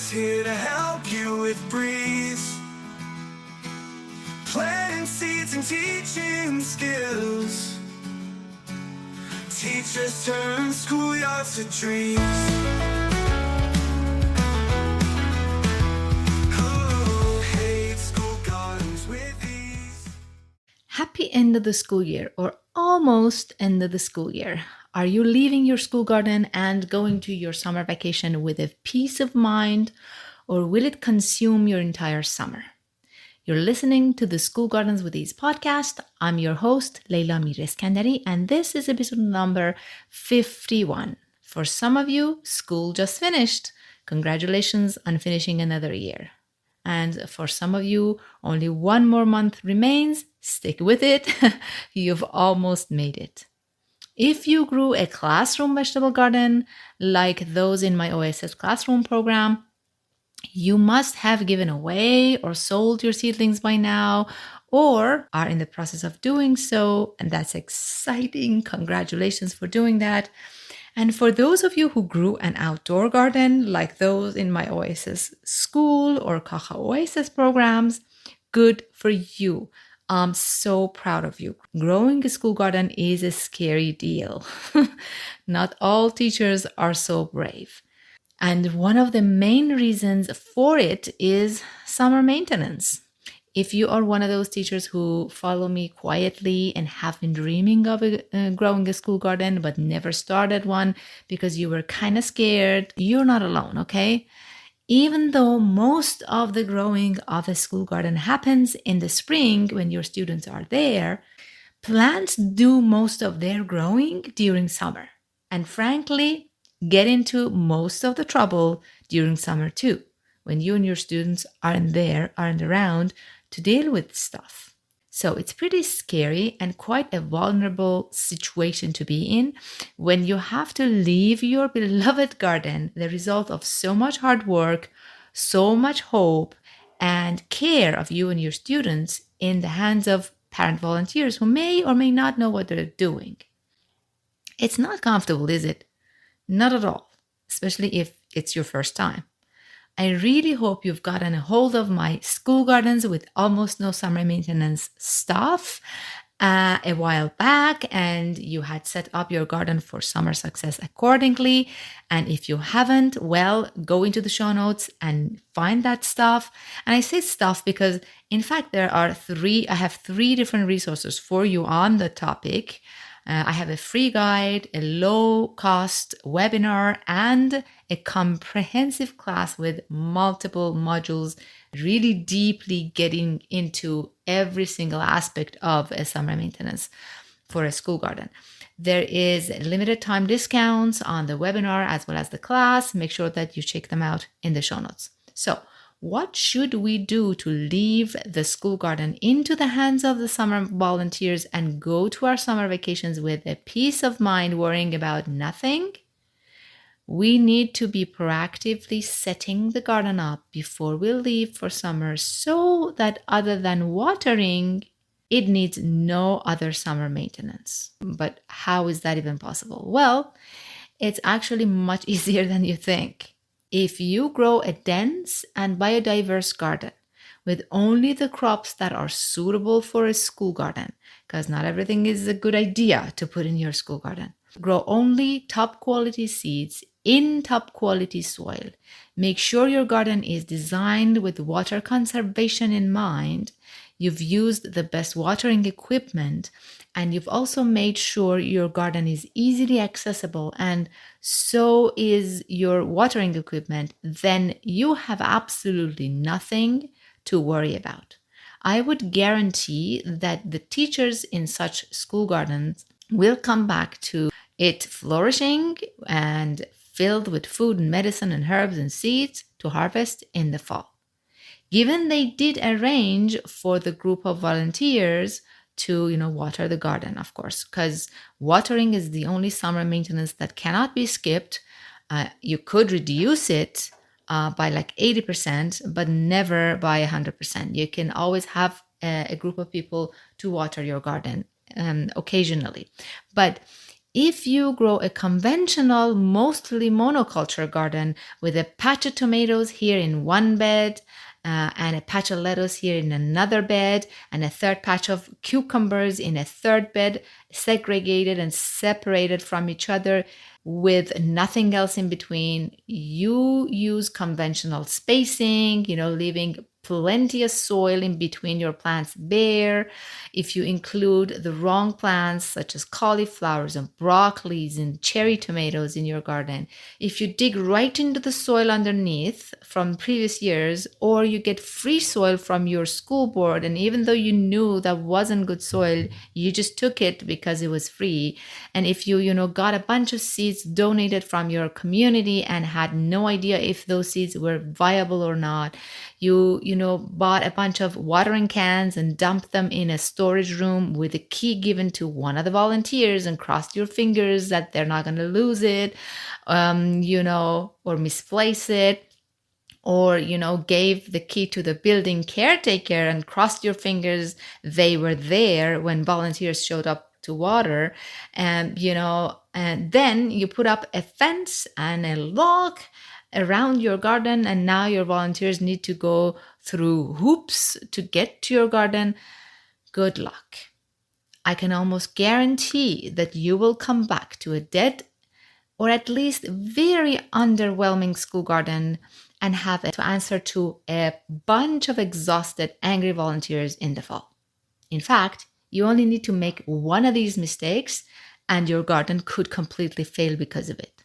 here to help you with breeze, planting seeds and teaching skills. Teachers turn schoolyards to dreams. Who hate school gardens with ease? Happy end of the school year, or almost end of the school year. Are you leaving your school garden and going to your summer vacation with a peace of mind, or will it consume your entire summer? You're listening to the School Gardens with Ease podcast. I'm your host, Leila Mireskandari, and this is episode number 51. For some of you, school just finished. Congratulations on finishing another year. And for some of you, only one more month remains. Stick with it. You've almost made it. If you grew a classroom vegetable garden like those in my Oasis Classroom program, you must have given away or sold your seedlings by now, or are in the process of doing so, and that's exciting. Congratulations for doing that. And for those of you who grew an outdoor garden like those in my Oasis School or Caja Oasis programs, good for you. I'm so proud of you. Growing a school garden is a scary deal. Not all teachers are so brave. And one of the main reasons for it is summer maintenance. If you are one of those teachers who follow me quietly and have been dreaming of growing a school garden but never started one because you were kind of scared, you're not alone, okay? Even though most of the growing of a school garden happens in the spring when your students are there, plants do most of their growing during summer. And frankly, get into most of the trouble during summer too, when you and your students aren't around to deal with stuff. So it's pretty scary and quite a vulnerable situation to be in when you have to leave your beloved garden, the result of so much hard work, so much hope, and care of you and your students in the hands of parent volunteers who may or may not know what they're doing. It's not comfortable, is it? Not at all, especially if it's your first time. I really hope you've gotten a hold of my school gardens with almost no summer maintenance stuff a while back, and you had set up your garden for summer success accordingly. And if you haven't, well, go into the show notes and find that stuff. And I say stuff because, in fact, I have three different resources for you on the topic. I have a free guide, a low-cost webinar, and a comprehensive class with multiple modules, really deeply getting into every single aspect of a summer maintenance for a school garden. There is limited time discounts on the webinar as well as the class. Make sure that you check them out in the show notes. So, what should we do to leave the school garden into the hands of the summer volunteers and go to our summer vacations with a peace of mind worrying about nothing? We need to be proactively setting the garden up before we leave for summer so that other than watering, it needs no other summer maintenance. But how is that even possible? Well, it's actually much easier than you think. If you grow a dense and biodiverse garden with only the crops that are suitable for a school garden, because not everything is a good idea to put in your school garden. Grow only top quality seeds in top quality soil. Make sure your garden is designed with water conservation in mind. You've used the best watering equipment, and you've also made sure your garden is easily accessible, and so is your watering equipment. Then you have absolutely nothing to worry about. I would guarantee that the teachers in such school gardens will come back to it flourishing and filled with food and medicine and herbs and seeds to harvest in the fall. Given they did arrange for the group of volunteers to, water the garden, of course, because watering is the only summer maintenance that cannot be skipped. You could reduce it by like 80%, but never by 100%. You can always have a group of people to water your garden occasionally. But If you grow a conventional, mostly monoculture garden with a patch of tomatoes here in one bed, and a patch of lettuce here in another bed, and a third patch of cucumbers in a third bed, segregated and separated from each other with nothing else in between, you use conventional spacing, leaving plenty of soil in between your plants bare. If you include the wrong plants, such as cauliflowers and broccolis and cherry tomatoes in your garden, if you dig right into the soil underneath from previous years, or you get free soil from your school board, and even though you knew that wasn't good soil, you just took it because it was free. And if you, got a bunch of seeds donated from your community and had no idea if those seeds were viable or not, you bought a bunch of watering cans and dumped them in a storage room with a key given to one of the volunteers and crossed your fingers that they're not going to lose it, or misplace it, or gave the key to the building caretaker and crossed your fingers they were there when volunteers showed up to water, and then you put up a fence and a lock around your garden, and now your volunteers need to go through hoops to get to your garden. Good luck. I can almost guarantee that you will come back to a dead or at least very underwhelming school garden and have to answer to a bunch of exhausted, angry volunteers in the fall. In fact, you only need to make one of these mistakes and your garden could completely fail because of it.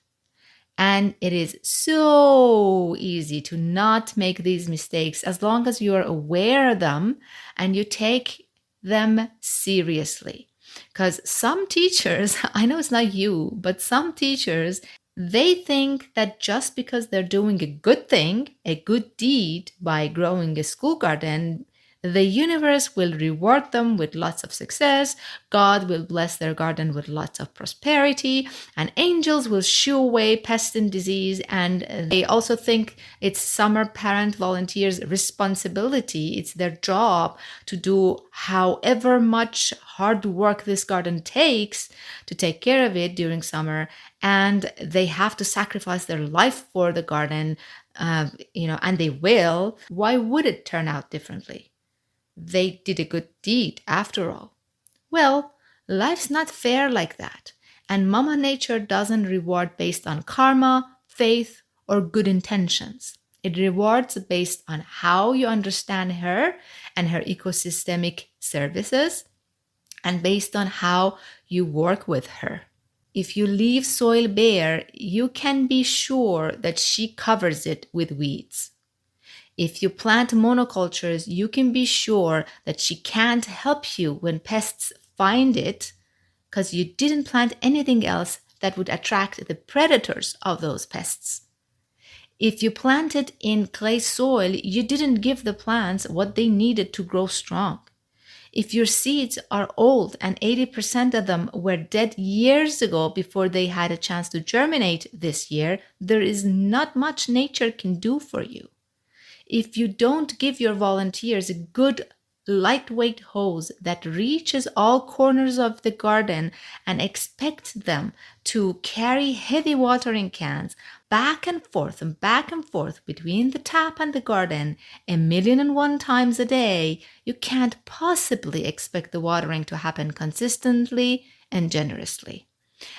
And it is so easy to not make these mistakes as long as you are aware of them and you take them seriously. Because some teachers, I know it's not you, but some teachers, they think that just because they're doing a good thing, a good deed by growing a school garden, the universe will reward them with lots of success, God will bless their garden with lots of prosperity, and angels will shoo away pest and disease. And they also think it's summer parent volunteers' responsibility, it's their job to do however much hard work this garden takes to take care of it during summer, and they have to sacrifice their life for the garden, and they will. Why would it turn out differently? They did a good deed after all. Well, life's not fair like that, and Mama Nature doesn't reward based on karma, faith, or good intentions. It rewards based on how you understand her and her ecosystemic services, and based on how you work with her. If you leave soil bare, you can be sure that she covers it with weeds. If you plant monocultures, you can be sure that she can't help you when pests find it because you didn't plant anything else that would attract the predators of those pests. If you planted in clay soil, you didn't give the plants what they needed to grow strong. If your seeds are old and 80% of them were dead years ago before they had a chance to germinate this year, there is not much nature can do for you. If you don't give your volunteers a good lightweight hose that reaches all corners of the garden and expect them to carry heavy watering cans back and forth between the tap and the garden 1,000,001 times a day, you can't possibly expect the watering to happen consistently and generously.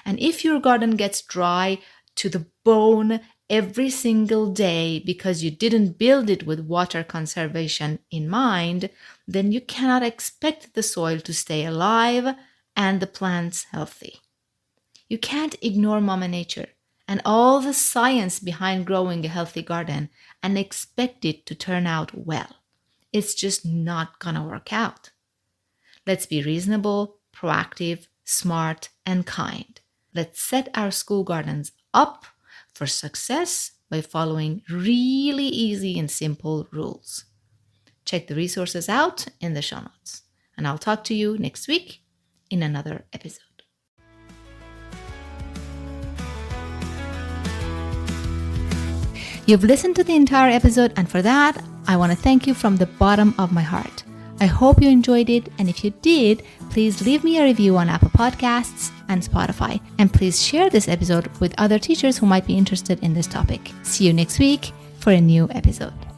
And if your garden gets dry to the bone every single day because you didn't build it with water conservation in mind, then you cannot expect the soil to stay alive and the plants healthy. You can't ignore Mama Nature and all the science behind growing a healthy garden and expect it to turn out well. It's just not gonna work out. Let's be reasonable, proactive, smart, and kind. Let's set our school gardens up for success by following really easy and simple rules. Check the resources out in the show notes, and I'll talk to you next week in another episode. You've listened to the entire episode, and for that, I want to thank you from the bottom of my heart. I hope you enjoyed it, and if you did, please leave me a review on Apple Podcasts and Spotify. And please share this episode with other teachers who might be interested in this topic. See you next week for a new episode.